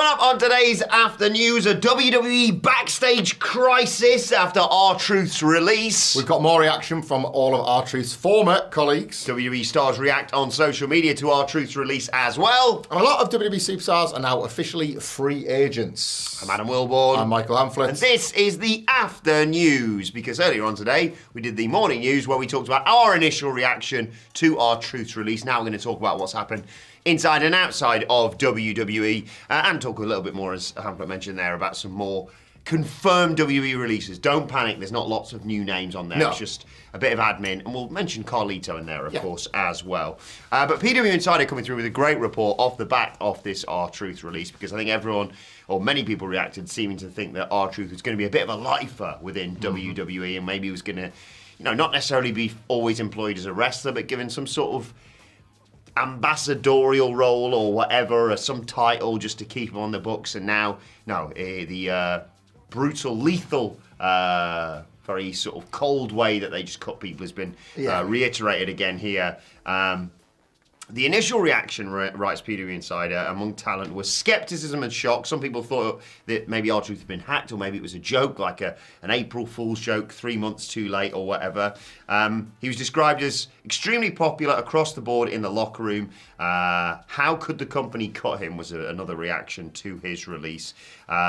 Coming up on today's After News, a WWE Backstage crisis after R-Truth's release. We've got more reaction from all of R-Truth's former colleagues. WWE stars react on social media to R-Truth's release as well. And a lot of WWE superstars are now officially free agents. I'm Adam Wilborn. I'm Michael Hamflett. And this is the After News, because earlier on today, we did the morning news where we talked about our initial reaction to R-Truth's release. Now we're going to talk about what's happened inside and outside of WWE, and talk a little bit more, as Hamflett mentioned there, about some more confirmed WWE releases. Don't panic, there's not lots of new names on there. No. It's just a bit of admin, and we'll mention Carlito in there, of course, as well. But PW Insider coming through with a great report off the back of this R-Truth release, because I think everyone, or many people reacted, seeming to think that R-Truth was going to be a bit of a lifer within WWE, and maybe he was going to, not necessarily be always employed as a wrestler, but given some sort of ambassadorial role or whatever, or some title just to keep him on the books. And now, the brutal, lethal, very sort of cold way that they just cut people has been reiterated again here. The initial reaction, writes PW Insider, among talent was skepticism and shock. Some people thought that maybe R-Truth had been hacked, or maybe it was a joke, like an April Fool's joke 3 months too late or whatever. He was described as extremely popular across the board in the locker room. How could the company cut him was another reaction to his release.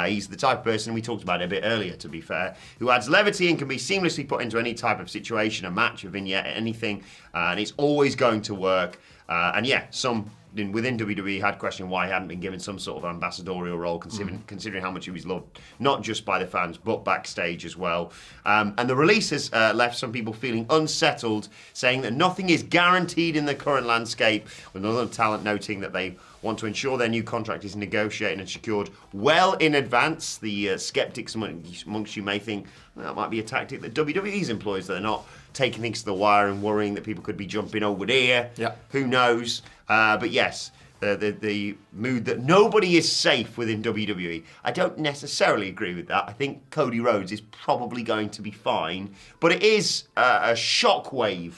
He's the type of person, we talked about it a bit earlier to be fair, who adds levity and can be seamlessly put into any type of situation, a match, a vignette, anything, and it's always going to work. Some within WWE had questioned why he hadn't been given some sort of ambassadorial role, considering how much he was loved, not just by the fans, but backstage as well. And the release has left some people feeling unsettled, saying that nothing is guaranteed in the current landscape, with another talent noting that they want to ensure their new contract is negotiated and secured well in advance. The skeptics amongst you may think that might be a tactic that WWE's employs, that they're not taking things to the wire and worrying that people could be jumping over there. Yeah. Who knows? But yes, the mood that nobody is safe within WWE. I don't necessarily agree with that. I think Cody Rhodes is probably going to be fine, but it is a shockwave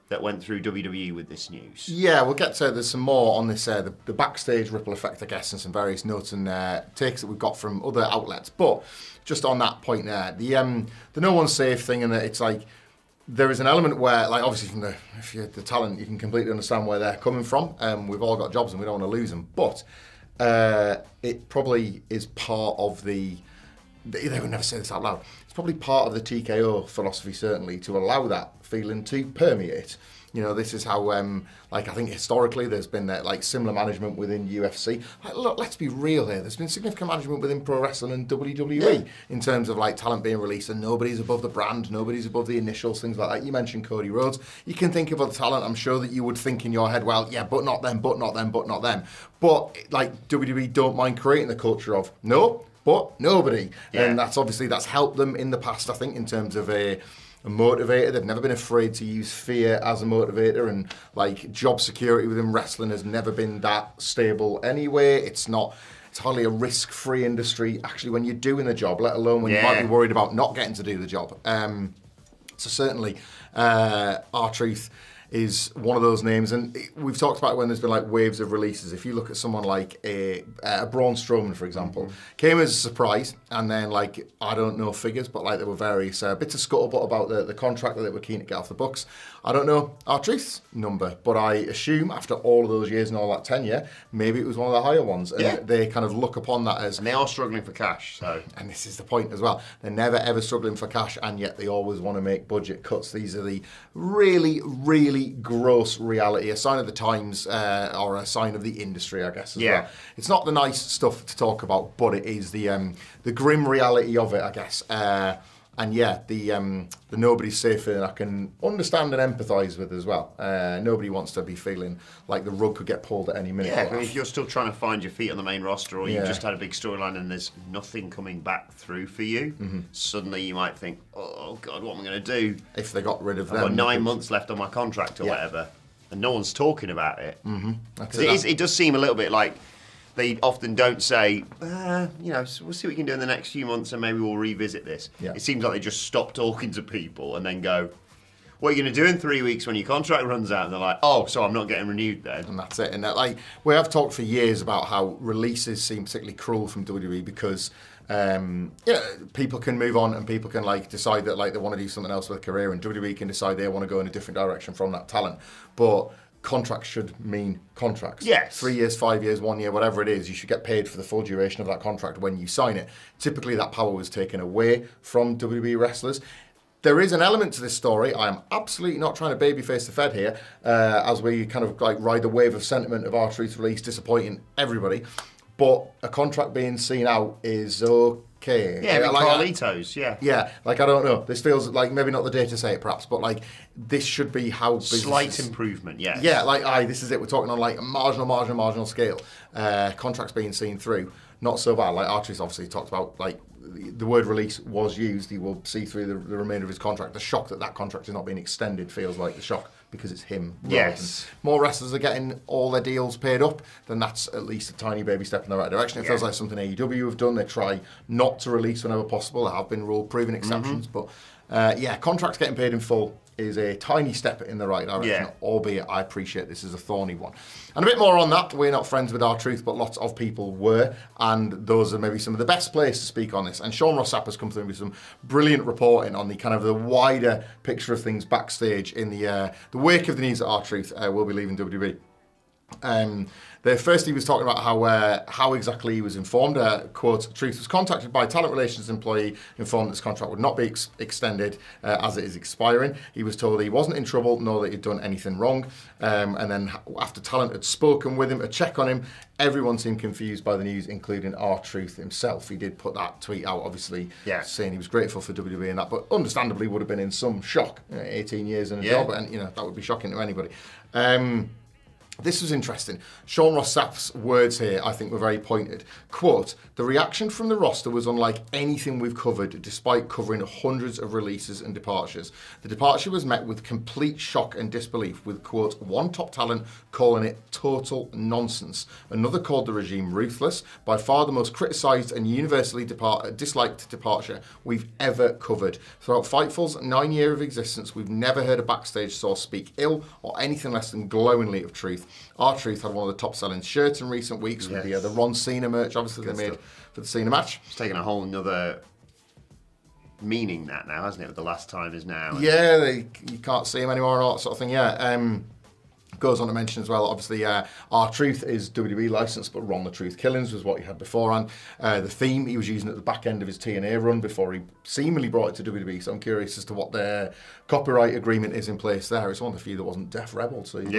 that went through WWE with this news. Yeah, we'll get to, there's some more on this, the backstage ripple effect, I guess, and some various notes and takes that we've got from other outlets. But just on that point there, the no one's safe thing, and that it's like, there is an element where, like, obviously if you're the talent, you can completely understand where they're coming from. We've all got jobs and we don't want to lose them. But it probably is part of they would never say this out loud. It's probably part of the TKO philosophy, certainly, to allow that feeling to permeate. This is how, I think historically there's been similar management within UFC. Look, let's be real here. There's been significant management within pro wrestling and WWE in terms of talent being released, and nobody's above the brand, nobody's above the initials, things like that. You mentioned Cody Rhodes. You can think of other talent. I'm sure that you would think in your head, well, yeah, but not them, but not them, but not them. But WWE don't mind creating the culture of no, but nobody, and that's helped them in the past. I think in terms of a motivator. They've never been afraid to use fear as a motivator, and job security within wrestling has never been that stable anyway. It's hardly a risk-free industry actually when you're doing the job, let alone when you might be worried about not getting to do the job. So certainly R-Truth is one of those names, and we've talked about it when there's been waves of releases. If you look at someone like a Braun Strowman, for example, came as a surprise, and then I don't know figures, but there were various bits of scuttlebutt about the contract that they were keen to get off the books. I don't know R-Truth's number, but I assume after all of those years and all that tenure, maybe it was one of the higher ones, and they kind of look upon that as... And they are struggling for cash, so... And this is the point as well. They're never ever struggling for cash, and yet they always want to make budget cuts. These are the really, really gross reality, a sign of the times, or a sign of the industry, I guess, as well. It's not the nice stuff to talk about, but it is the grim reality of it, I guess. The nobody's safe feeling I can understand and empathise with as well. Nobody wants to be feeling like the rug could get pulled at any minute. Yeah, but if you're still trying to find your feet on the main roster, or you've just had a big storyline and there's nothing coming back through for you, suddenly you might think, oh God, what am I going to do? If they got rid of them. I've got 9 months left on my contract or whatever, and no one's talking about it. It does seem a little bit like they often don't say, we'll see what we can do in the next few months and maybe we'll revisit this. It seems like they just stop talking to people and then go, what are you going to do in 3 weeks when your contract runs out? And they're like, oh, so I'm not getting renewed then. And that's it. And we have talked for years about how releases seem particularly cruel from WWE because people can move on and people can decide that they want to do something else with a career, and WWE can decide they want to go in a different direction from that talent. But contracts should mean contracts. Yes. 3 years, 5 years, 1 year, whatever it is, you should get paid for the full duration of that contract when you sign it. Typically, that power was taken away from WWE wrestlers. There is an element to this story. I am absolutely not trying to babyface the Fed here, as we kind of ride the wave of sentiment of R-Truth release disappointing everybody. But a contract being seen out is okay. Yeah, Carlitos, yeah. Yeah, I don't know. This feels like maybe not the day to say it, perhaps, but this should be how business. Slight improvement, yes. Yeah, this is it. We're talking on a marginal scale. Contracts being seen through, not so bad. R-Truth obviously talked about the word release was used. He will see through the remainder of his contract. The shock that contract is not being extended feels like the shock because it's him. Yes. More wrestlers are getting all their deals paid up, then that's at least a tiny baby step in the right direction. It feels like something AEW have done. They try not to release whenever possible. There have been rule-proven exceptions, but contracts getting paid in full is a tiny step in the right direction, albeit I appreciate this is a thorny one. And a bit more on that, we're not friends with R-Truth, but lots of people were, and those are maybe some of the best players to speak on this. And Sean Ross Sapp has come through with some brilliant reporting on the kind of the wider picture of things backstage in the wake of the news that R-Truth will be leaving WWE. First he was talking about how exactly he was informed. Quote, Truth was contacted by a talent relations employee informed that his contract would not be extended as it is expiring. He was told he wasn't in trouble nor that he'd done anything wrong. And then after talent had spoken with him, a check on him, everyone seemed confused by the news, including R-Truth himself. He did put that tweet out, obviously, saying he was grateful for WWE and that, but understandably would have been in some shock. 18 years in a job, and that would be shocking to anybody. This was interesting. Sean Ross Sapp's words here, I think, were very pointed. Quote, the reaction from the roster was unlike anything we've covered, despite covering hundreds of releases and departures. The departure was met with complete shock and disbelief, with, quote, one top talent calling it total nonsense. Another called the regime ruthless, by far the most criticised and universally disliked departure we've ever covered. Throughout Fightful's 9 year of existence, we've never heard a backstage source speak ill or anything less than glowingly of Truth. R-Truth had one of the top-selling shirts in recent weeks with the Ron Cena merch, obviously, they made for the Cena match. It's taken a whole nother meaning that now, hasn't it? The last time is now. Yeah, you can't see him anymore and all that sort of thing, Goes on to mention as well, obviously, R-Truth is WWE licensed, but Ron the Truth Killings was what he had beforehand. The theme he was using at the back end of his TNA run before he seemingly brought it to WWE, so I'm curious as to what their copyright agreement is in place there. It's one of the few that wasn't Def Rebel, so you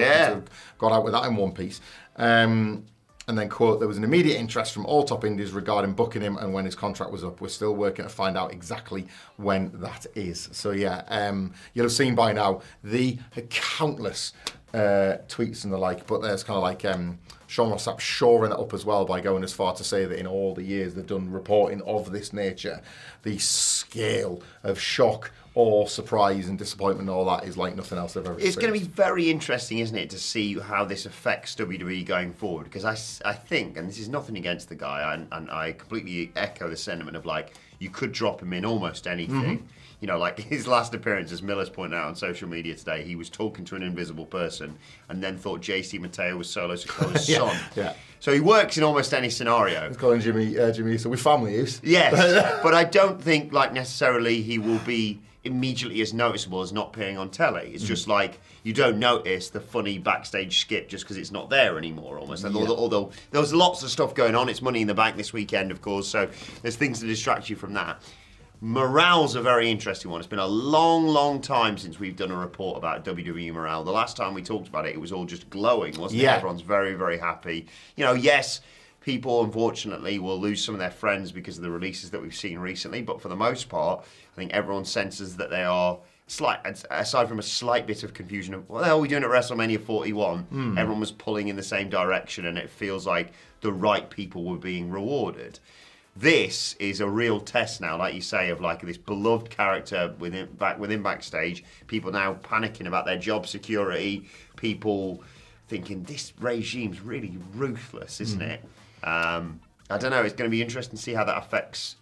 got out with that in one piece. And then, quote, there was an immediate interest from all top indies regarding booking him and when his contract was up. We're still working to find out exactly when that is. So, you'll have seen by now the countless tweets and the like, but there's kind of Sean Ross Sapp shoring it up as well by going as far to say that in all the years they've done reporting of this nature, the scale of shock or surprise and disappointment and all that is like nothing else they've ever experienced. It's going to be very interesting, isn't it, to see how this affects WWE going forward, because I think, and this is nothing against the guy, and I completely echo the sentiment of you could drop him in almost anything. His last appearance, as Miller's pointed out on social media today, he was talking to an invisible person and then thought JC Mateo was Solo Sikoa's son. Yeah. So he works in almost any scenario. He's calling Jimmy, so we're family use. Yes, but I don't think necessarily he will be immediately as noticeable as not appearing on telly. It's just you don't notice the funny backstage skip just because it's not there anymore almost. Although there was lots of stuff going on. It's Money in the Bank this weekend, of course, so there's things to distract you from that. Morale's a very interesting one. It's been a long, long time since we've done a report about WWE morale. The last time we talked about it, it was all just glowing, wasn't it? Everyone's very, very happy. Yes, people, unfortunately, will lose some of their friends because of the releases that we've seen recently, but for the most part, I think everyone senses that they are aside from a slight bit of confusion of what the hell are we doing at WrestleMania 41, everyone was pulling in the same direction, and it feels like the right people were being rewarded. This is a real test now, like you say, of this beloved character within Backstage. People now panicking about their job security. People thinking this regime's really ruthless, isn't it? I don't know. It's going to be interesting to see how that affects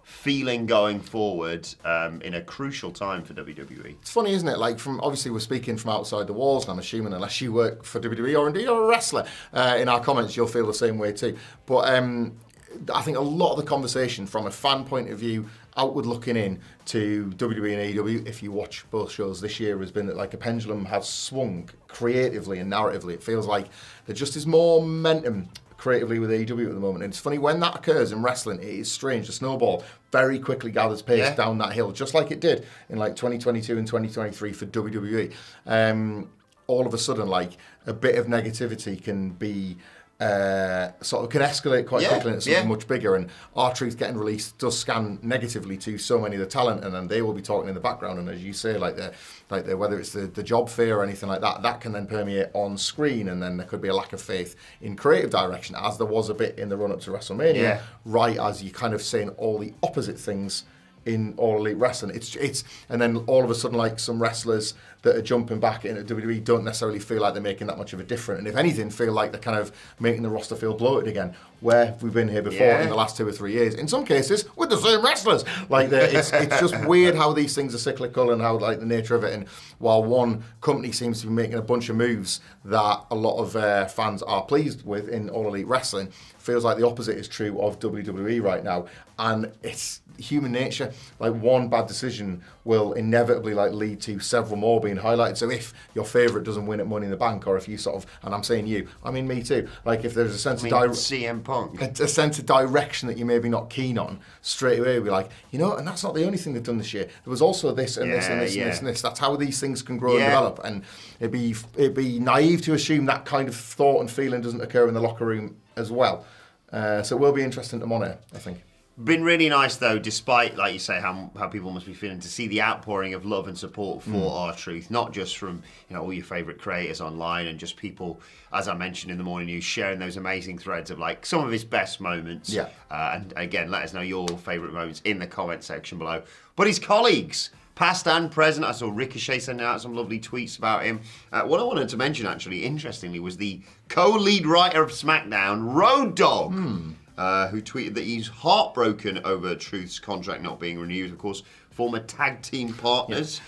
feeling going forward in a crucial time for WWE. It's funny, isn't it? Like, obviously we're speaking from outside the walls, and I'm assuming unless you work for WWE or indeed are a wrestler, in our comments you'll feel the same way too. But I think a lot of the conversation from a fan point of view, outward looking in to WWE and AEW, if you watch both shows this year, has been that like a pendulum has swung creatively and narratively. It feels like there just is more momentum creatively with AEW at the moment. And it's funny, when that occurs in wrestling, it is strange. The snowball very quickly gathers pace down that hill, just like it did in like 2022 and 2023 for WWE. All of a sudden, like, a bit of negativity can be sort of can escalate quite quickly into something much bigger, and R-Truth getting released does scan negatively to so many of the talent, and then they will be talking in the background, and as you say, like whether it's the job fear or anything like that, that can then permeate on screen, and then there could be a lack of faith in creative direction, as there was a bit in the run-up to WrestleMania, right as you kind of saying all the opposite things in All Elite Wrestling. It's and then all of a sudden, like, some wrestlers that are jumping back into WWE don't necessarily feel like they're making that much of a difference, and if anything, feel like they're kind of making the roster feel bloated again, where we've been here before in the last 2 or 3 years. In some cases, with the same wrestlers. Like, it's just weird how these things are cyclical and how, like, the nature of it. And while one company seems to be making a bunch of moves that a lot of fans are pleased with in All Elite Wrestling, feels like the opposite is true of WWE right now. And it's human nature. Like, one bad decision will inevitably, like, lead to several more being highlighted. So if your favourite doesn't win at Money in the Bank, or if you sort of, and I'm saying you, I mean me too, like, if there's a sense of CM Punk, a sense of direction that you're maybe not keen on, straight away be like, you know, and that's not the only thing they've done this year. There was also this and this and this and this and this. That's how these things can grow and develop. And it'd be naive to assume that kind of thought and feeling doesn't occur in the locker room as well. So it will be interesting to monitor, I think. Been really nice though, despite, like you say, how people must be feeling, to see the outpouring of love and support for R-Truth, not just from, you know, all your favourite creators online, and just people, as I mentioned in the morning news, sharing those amazing threads of, like, some of his best moments. Yeah. And again, let us know your favourite moments in the comment section below. But his colleagues, past and present, I saw Ricochet sending out some lovely tweets about him. What I wanted to mention, actually, interestingly, was the co-lead writer of SmackDown, Road Dogg, who tweeted that he's heartbroken over Truth's contract not being renewed. Of course, former tag team partners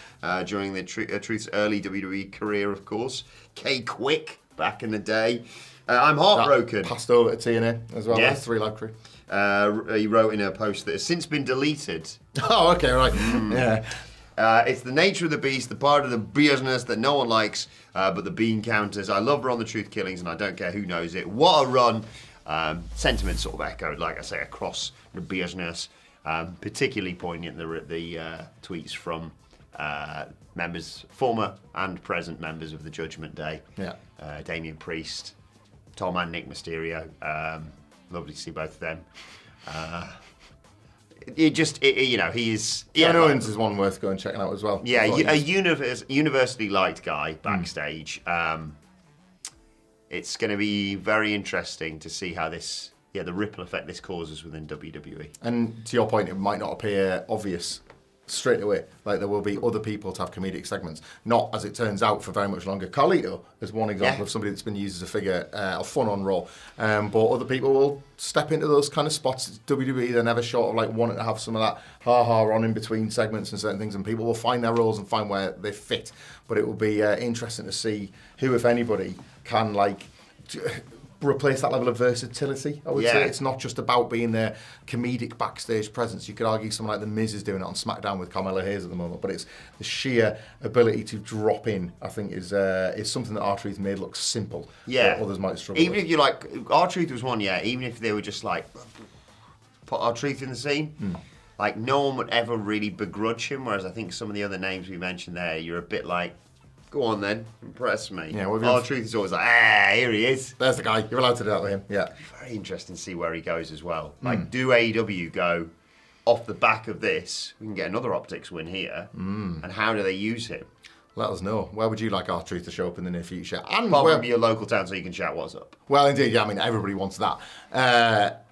during the Truth's early WWE career, of course. K-Quick, back in the day. I'm heartbroken. That passed over to TNA as well, Yes. 3 Live Crew. He wrote in a post that has since been deleted. Oh, okay, right. Yeah. It's the nature of the beast, the part of the business that no one likes, but the bean counters. I love Ron the Truth Killings, and I don't care who knows it. What a run. Sentiment sort of echoed, like I say, across the business. Particularly poignant, the tweets from members, former and present members of the Judgment Day. Yeah. Damian Priest, Tom and Nick Mysterio. Lovely to see both of them. He is... Kevin Owens is one worth going and checking out as well. Yeah, a universally liked guy backstage. It's going to be very interesting to see how the ripple effect this causes within WWE. And to your point, it might not appear obvious straight away. Like, there will be other people to have comedic segments. Not, as it turns out, for very much longer. Carlito is one example of somebody that's been used as a figure of fun on Raw. But other people will step into those kind of spots. It's WWE, they're never short of, like, wanting to have some of that ha-ha on in between segments and certain things, and people will find their roles and find where they fit. But it will be interesting to see who, if anybody, can, like, replace that level of versatility, I would say. It's not just about being their comedic backstage presence. You could argue someone like The Miz is doing it on SmackDown with Carmella Hayes at the moment, but it's the sheer ability to drop in, I think, is something that R-Truth made look simple. That others might struggle Even with. if you like, R-Truth was one, even if they were just like, put R-Truth in the scene, like, no one would ever really begrudge him, whereas I think some of the other names we mentioned there, you're a bit like, go on then, impress me. Yeah, R-Truth is always like, here he is. There's the guy, you're allowed to do that with him. Yeah. Very interesting to see where he goes as well. Like, do AEW go, off the back of this, we can get another optics win here, and how do they use him? Let us know. Where would you like R-Truth to show up in the near future? And probably your local town so you can shout what's up. Well, indeed, yeah, I mean, everybody wants that.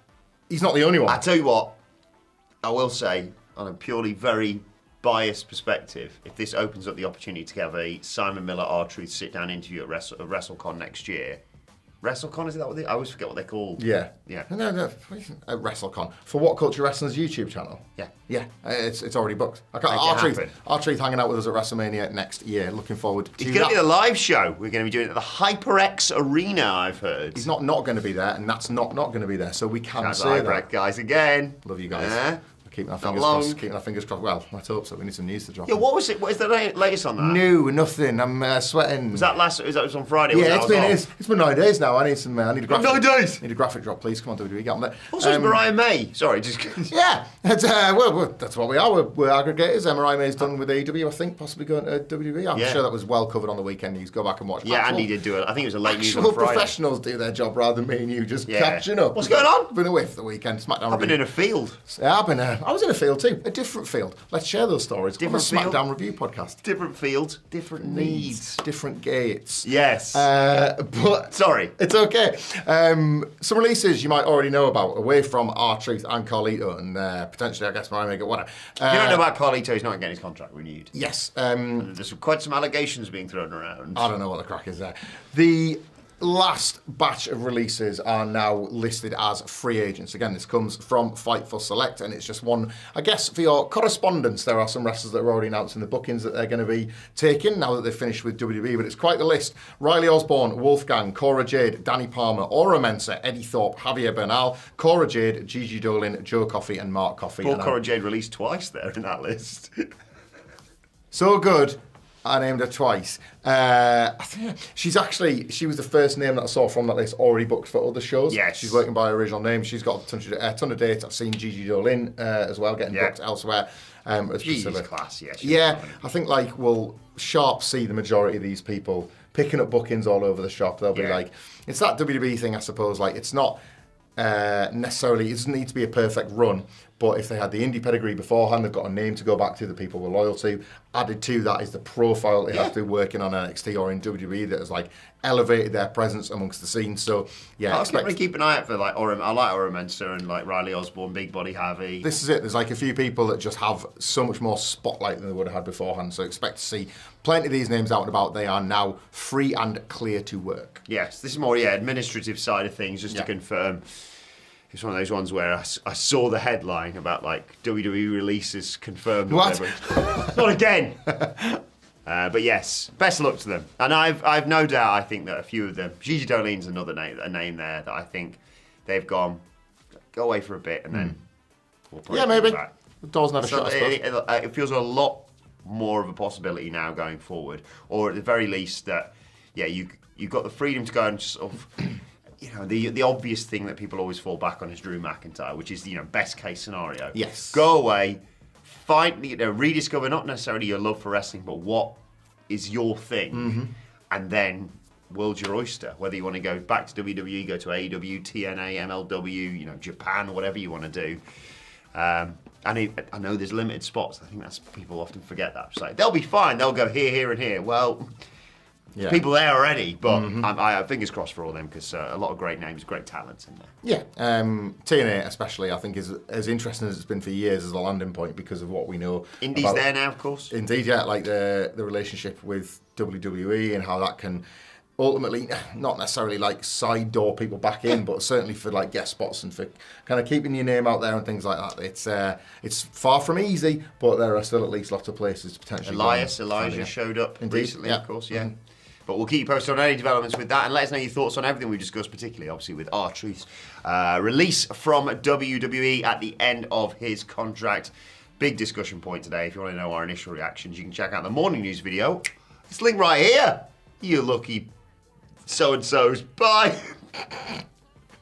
He's not the only one. I tell you what, I will say, on a purely very biased perspective, if this opens up the opportunity to have a Simon Miller R-Truth sit-down interview at WrestleCon next year, WrestleCon, is that what I always forget what they're called. Yeah. Yeah. No. WrestleCon. For WhatCulture Wrestling's YouTube channel. Yeah. Yeah. It's already booked. R-Truth hanging out with us at WrestleMania next year. Looking forward to It's going to be the live show. We're going to be doing it at the HyperX Arena, I've heard. He's not going to be there, and that's not going to be there, so we can say that. Guys again. Love you guys. Keeping our fingers crossed. Well, let's hope so. We need some news to drop. Yeah, what is the latest on that? No, nothing. I'm sweating. Was that on Friday? Yeah, it's been 9 days now. I need a graphic. 9 days. Need a graphic drop, please. Come on, WWE, get on there. Also, it's Mariah May. Sorry, just. Yeah, that's what we are. We're aggregators. Mariah May's done with AEW, I think, possibly going to WWE. I'm sure that was well covered on the weekend news. Go back and watch. Yeah, Andy did do it. I think it was a late news on Friday. Professionals do their job rather than me and you just catching up. What's going on? Been away for the weekend. SmackDown. I've been in a field. Yeah, I was in a field too. A different field. Let's share those stories. Different SmackDown review podcast. Different fields, different needs. Different gates. Yes. But sorry. It's okay. Some releases you might already know about, away from R-Truth and Carlito, and potentially, I guess, Mariah May, whatever. If you don't know about Carlito, he's not getting his contract renewed. Yes. There's quite some allegations being thrown around. I don't know what the crack is there. The last batch of releases are now listed as free agents. Again, this comes from Fightful Select, and it's just one, I guess, for your correspondence. There are some wrestlers that are already announcing the bookings that they're going to be taking now that they've finished with WWE, but it's quite the list. Riley Osborne, Wolfgang, Cora Jade, Danny Palmer, Aura Mensah, Eddie Thorpe, Javier Bernal, Cora Jade, Gigi Dolin, Joe Coffey, and Mark Coffey. Cora Jade released twice there in that list. So good. I named her twice. I think she was the first name that I saw from that list already booked for other shows. Yes. She's working by her original name. She's got a ton of dates. I've seen Gigi Dolin as well getting booked elsewhere. She's class, yeah. Yeah, I think we'll sharp see the majority of these people picking up bookings all over the shop. They'll be like, it's that WWE thing, I suppose. Like, it's not necessarily, it doesn't need to be a perfect run, but if they had the indie pedigree beforehand, they've got a name to go back to that people were loyal to. Added to that is the profile they have to be working on NXT or in WWE that has elevated their presence amongst the scene. So I'll keep an eye out for I like Aura Mensah and Riley Osborne, Big Body Javi. This is it. There's a few people that just have so much more spotlight than they would have had beforehand. So expect to see plenty of these names out and about. They are now free and clear to work. Yes, this is more administrative side of things, just to confirm. It's one of those ones where I saw the headline about WWE releases confirmed. What? Not again. But yes, best luck to them. And I've no doubt. I think that a few of them. Gigi Dolin's another name there that I think they've gone go away for a bit and then we'll probably maybe. Back. The door's never shut. It feels a lot more of a possibility now going forward, or at the very least that you've got the freedom to go and just sort of. The obvious thing that people always fall back on is Drew McIntyre, which is best case scenario. Yes. Go away, find rediscover not necessarily your love for wrestling, but what is your thing, and then world's your oyster. Whether you want to go back to WWE, go to AEW, TNA, MLW, Japan, whatever you want to do. I know there's limited spots. I think that's people often forget that. It's they'll be fine. They'll go here, and here. Well. Yeah. People there already, but I have fingers crossed for all of them because a lot of great names, great talents in there. Yeah, TNA especially, I think, is as interesting as it's been for years as a landing point because of what we know. Indies there now, of course. Indeed, yeah, the relationship with WWE and how that can ultimately not necessarily side door people back in, but certainly for guest spots and for kind of keeping your name out there and things like that. It's far from easy, but there are still at least lots of places to potentially. Elijah showed up recently, of course, yeah. But we'll keep you posted on any developments with that and let us know your thoughts on everything we've discussed, particularly, obviously, with R-Truth's release from WWE at the end of his contract. Big discussion point today. If you want to know our initial reactions, you can check out the morning news video. It's linked right here. You lucky so-and-sos. Bye.